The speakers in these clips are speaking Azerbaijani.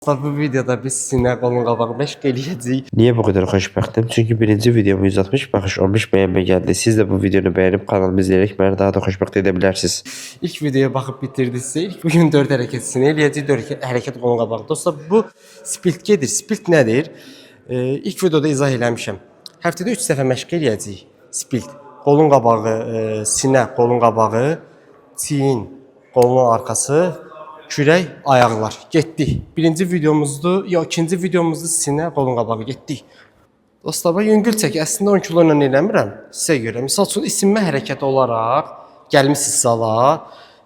Bu videoda biz sizinlə qolun qabağı məşq eləyəcəyik. Niye bu kadar xoşbəxtəm? Çünki birinci videomu 160 baxış 15 bəyənmə gəldi. Siz də bu videonu bəyənib kanalımı izləyərək məni daha da xoşbəxt edə bilərsiniz. İlk videoya baxıb bitirdinizsə, ilk bugün 4 hərəkətini eləyəcəyik. 4 hərəkət qolun qabağı. Dostlar, bu split gedir. Split nədir? İlk videoda izah eləmişəm. Həftədə 3 dəfə məşq eləyəcəyik. Split. Qolun qabağı, sinə, qolun qabağı, çiyin, qolun arxası, kürək, ayaqlar. Getdik. Birinci videomuzdur, ikinci videomuzdur sinə, qolun qabağı. Getdik. Dostlar, yüngül çək. Əslində 10 kilo ilə eləmirəm. Sizə görə. Misal üçün isinmə hərəkəti olaraq gəlmisiniz zala.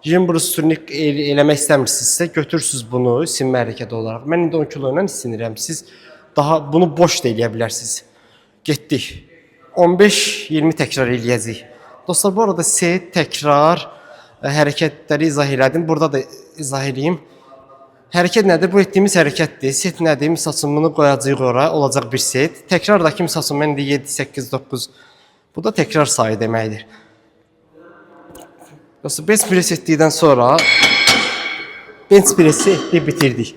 Jimbrusturnik eləmək istəmirsinizsə, götürsüz bunu isinmə hərəkəti olaraq. Mən indi 10 kilo ilə isinirəm. Siz daha bunu boş da eləyə bilərsiniz. Getdik. 15-20 təkrar eləyəcəyik. Dostlar, bu arada set, təkrar, hərəkətləri izah elədim. Burada da izah edeyim. Hərəkət nədir? Bu etdiyimiz hərəkətdir. Set nədir? Misal üçün bunu qoyacağıq ora, olacaq bir set. Təkrardakı misal üçün mən indi 7, 8, 9. Bu da təkrar sayı deməkdir. Dostlar, bench press etdikdən sonra bench pressi etdik, bitirdik.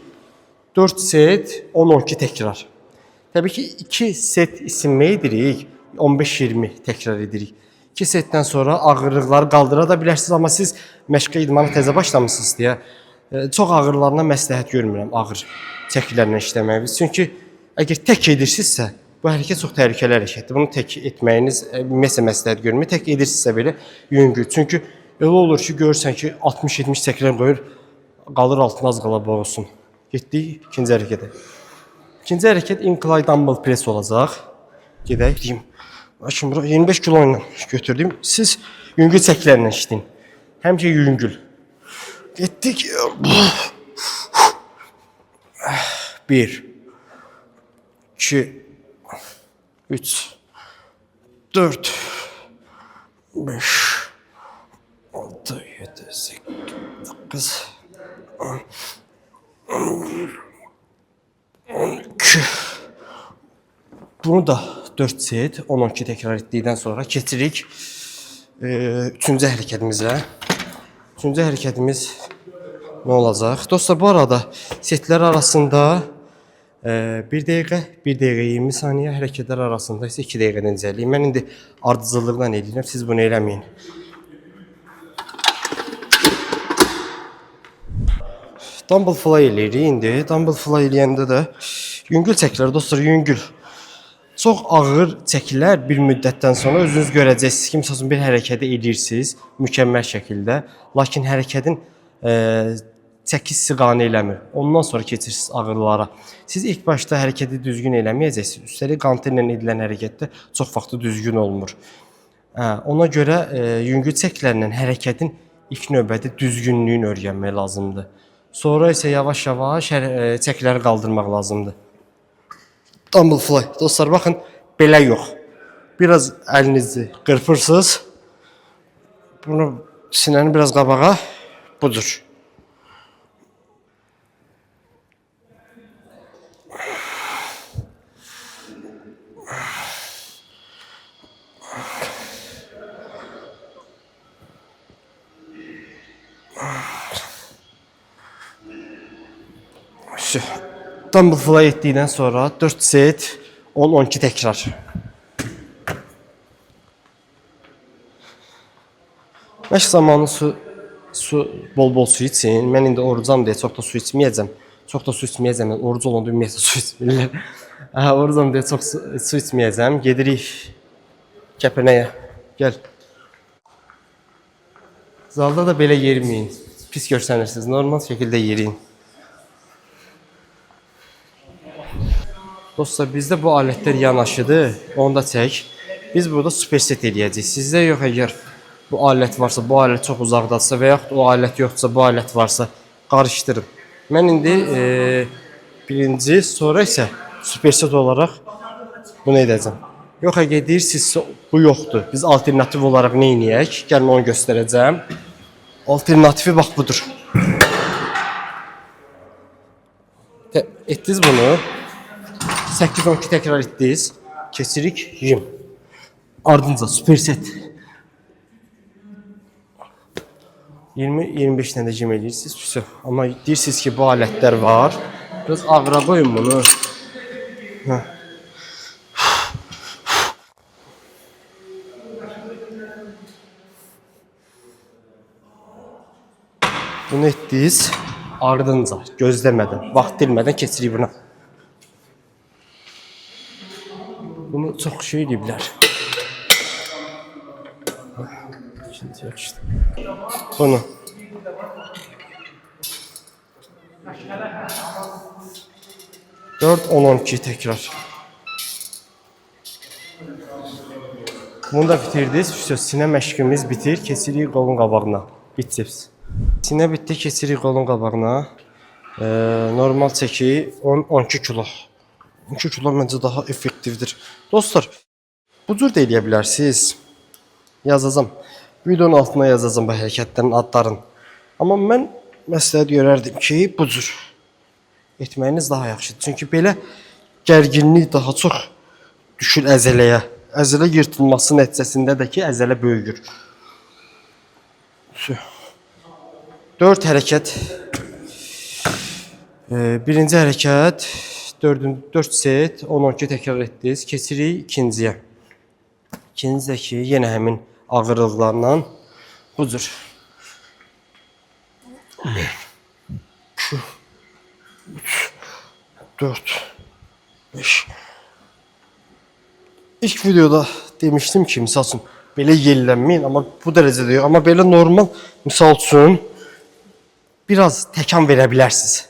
4 set, 10-12 təkrar. Təbii ki, 2 set isinmə edirik. 15-20 təkrar edirik. 2 setdən sonra ağırlıqları qaldıra da bilərsiniz, amma siz məşqə idmana təzə başlamısınız deyə çox ağırlarına məsləhət görmürəm ağır çəkilərlə işləməyi. Çünki əgər tək edirsinizsə, bu hərəkət çox təhlükəli hərəkətdir. Bunu tək etməyiniz ümumiyyətlə məsləhət görmür. Tək edirsinizsə belə yüngül. Çünki elə olur ki, görürsən ki, 60-70 çəkilər qoyur, qalır altına az qala boğulsun. Getdik ikinci hərəkətə. İkinci hərəkət incline dumbbell press olacaq. Gedək deyim. Lakin bura 25 kilo ilə götürdüm. Siz yüngül çəkilərlə işləyin. Həmişə yüngül. Getdik. 1 2 3 4 5 6 7 8 9 10 11 12. Bunu da 4 set, 10-12 təkrar etdikdən sonra keçirik 3-cü hərəkətimizə. 3-cü hərəkətimiz nə olacaq? Dostlar, bu arada setlər arasında 1 dəqiqə, 1 dəqiqə 20 saniyə, hərəkətlər arasında isə 2 dəqiqədən incəliyim. Mən indi ardıcıllıqla eləyirəm, siz bunu eləməyin. Dumbbell fly eləyirik indi. Dumbbell fly eləyəndə də yüngül çəkilər, dostlar, yüngül. Çox ağır çəkilər bir müddətdən sonra özünüz görəcəksiniz ki, məsələn bir hərəkəti edirsiniz mükəmməl şəkildə, lakin hərəkətin çəki siğanə eləmir. Ondan sonra keçirsiniz ağırlara. Siz ilk başda hərəkəti düzgün eləməyəcəksiniz. Üstəlik qantillə edilən hərəkətdə çox vaxt düzgün olmur. Ona görə yüngül çəkilərlə hərəkətin ilk növbədə düzgünlüyünü öyrənmək lazımdır. Sonra isə yavaş-yavaş çəkiləri qaldırmaq lazımdır. Dumbbell fly. Dostlar, baxın, belə yox. Biraz əlinizi qırpırsınız. Bunu sinəni biraz qabağa. Budur. Dumbbell fly etdikdən sonra 4 set, 10-12 təkrar. Məşq zamanı bol-bol su için. Mən indi orucam deyə çox da su içməyəcəm. Oruc olanda ümumiyyətlə su içmirlər. Orucam deyə çox su içməyəcəm. Gedirik kəpənəyə. Gəl. Zalda da belə yeriməyin. Pis görsənirsiniz. Normal şəkildə yeriyin. Dostlar, bizdə bu alətlər yanaşıdır, onu da çək. Biz burada superset eləyəcəyik. Sizdə yox, əgər bu alət varsa, bu alət çox uzaqdadsa və yaxud o alət yoxdursa, bu alət varsa, qarışdırın. Mən indi birinci, sonra isə superset olaraq bunu edəcəm. Yox, əgər deyirsinizsə, bu yoxdur. Biz alternativ olaraq nə edəyək? Gəlin onu göstərəcəm. Alternatifi bax budur. Etdiniz bunu. 8-12 təkrar etdiniz. Keçirik jim. Ardınca superset. 20-25 dənə cim edirsiniz. Amma deyirsiniz ki, bu alətlər var. Biraz ağıra qoyun bunu. Hə. Bunu etdiniz. Ardınca, gözləmədən, vaxt dilmədən keçirik buna. Bunu çox şey eləyiblər. Şimdi yaxşı. Bunu. Dört, 10-12 tekrar. Bunu da bitirdiniz. Sinə məşqimiz bitir. Keçirik qolun qabağına. Biceps. Sinə bitdi. Keçirik qolun qabağına. Normal çəki 12 kilo. 12 kilo məncə daha effektivdir. Dostlar, bu cür də eləyə bilərsiniz. Yazacağım. Videonun altına yazacağım bu hərəkətlərin adlarını. Amma mən məsləhət görərdim ki, bu cür etməyiniz daha yaxşıdır. Çünki belə gərginlik daha çox düşür əzələyə. Əzələ yırtılması nəticəsində də ki, əzələ böyüyür. 4 hərəkət. Birinci hərəkət 4 set 10-12 təkrar etdiniz. Keçirik ikinciyə. İkincidəki yenə həmin ağırlıqlarla bu cür. 2 3 4 5. İlk videoda demişdim ki, misal üçün belə yellənməyin, amma bu dərəcədə yox, amma belə normal misal üçün biraz təkan verə bilərsiniz.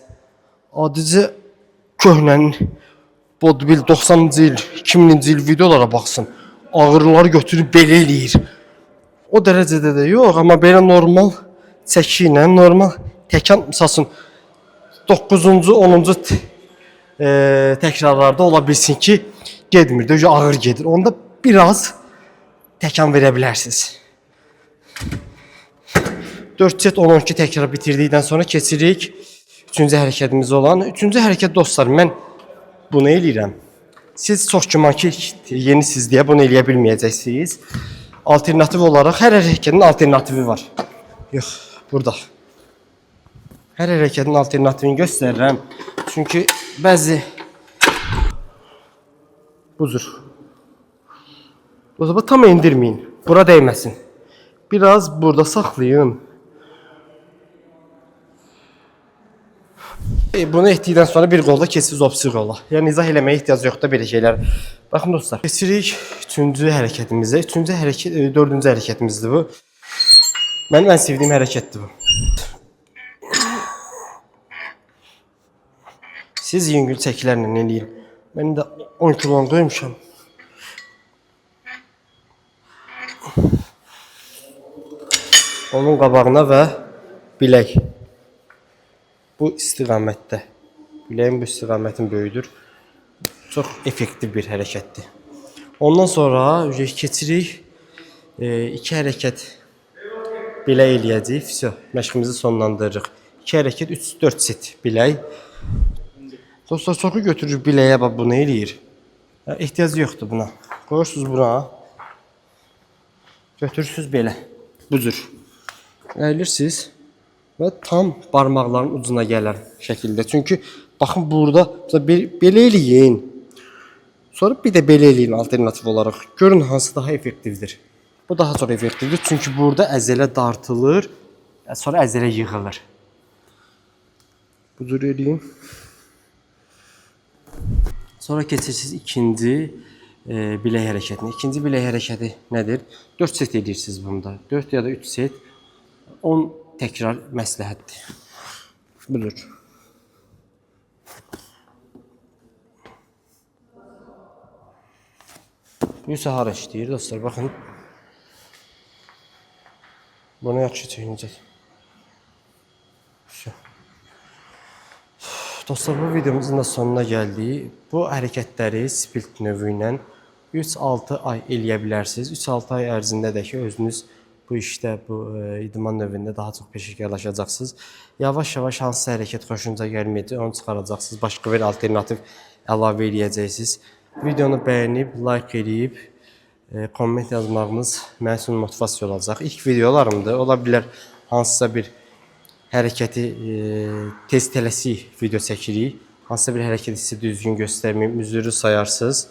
Adicə köhnənin bodybuild 90-cı il, 2000-ci il videolara baxsın. Ağırları götürüb belə eləyir. O dərəcədə də yox, amma belə normal çəki ilə, normal təkan misal üçün 9-cu, 10-cu təkrarlarda ola bilsin ki, getmir, də ağır gedir. Onda biraz təkan verə bilərsiniz. 4 set 12 təkrar bitirdikdən sonra keçirik 3-cü hərəkətimiz olan. 3-cü hərəkət dostlar, mən bunu eləyirəm. Siz çox güman ki, yenisiniz deyə bunu eləyə bilməyəcəksiniz. Alternativ olaraq hər hərəkətin alternativi var. Yox, burada. Hər hərəkətin alternativini göstərirəm. Çünki bəzi bu cür. O zaman tam endirməyin. Bura dəyməsin. Biraz burada saxlayın. Bunu etdikdən sonra bir qolda keçirsiniz opsi qola. Yəni izah eləməyə ehtiyac yoxdur belə şeylər. Baxın dostlar, keçirik 3-cü hərəkətimizə. 3-cü hərəkət 4-cü hərəkətimizdir bu. Mənim ən sevdiyim hərəkətdir bu. Siz yüngül çəkilərlə eləyin. Mən də 10 kilo qoymuşam. Onun qabağına və bilək. Bu istiqamətdə. Biləyin bu istiqamətin böyüdür. Çox effektiv bir hərəkətdir. Ondan sonra keçirik 2 hərəkət bilək eləyəcəyik. Vəsə, məşqimizi sonlandırırıq. 2 hərəkət 3-4 set bilək. Dostlar, çoxu götürür biləyə, bax bunu eləyir. Ehtiyacı yoxdur buna. Qoyursunuz buna. Götürürsünüz belə. Bu cür. Əyilirsiniz və tam barmaqların ucuna gələr şəkildə. Çünki baxın burada belə eləyin. Sonra bir də belə eləyin alternativ olaraq. Görün hansı daha effektivdir. Bu daha çox effektivdir. Çünki burada əzələ dartılır, sonra əzələ yığılır. Bu cür eləyin. Sonra keçirsiniz ikinci bilək hərəkətinə. İkinci bilək hərəkəti nədir? 4 set edirsiniz bunda. 4 ya da 3 set. 10 təkrar məsləhətdir. Budur. Bu isə hara işləyir dostlar, baxın. Bunu yaxşı çəkincək. Dostlar, bu videomuzun da sonuna gəldik. Bu hərəkətləri split növü ilə 3-6 ay eləyə bilərsiniz. 3-6 ay ərzində də ki, özünüz bu işdə, bu idman növündə daha çox peşəkarlaşacaqsınız. Yavaş-yavaş hansısa hərəkət xoşunuza gəlməyəcək, onu çıxaracaqsınız. Başqa bir alternativ əlavə eləyəcəksiniz. Videonu bəyənib, like eləyib, komment yazmağınız mənim üçün motivasiya olacaq. İlk videolarımdır. Ola bilər hansısa bir hərəkəti tez tələsik video çəkirik. hansısa bir hərəkət hissi düzgün göstərməyim, üzürü sayarsınız.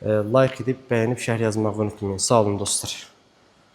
Like edib, bəyənib, şərh yazmağı unutmayın. Sağ olun dostlar.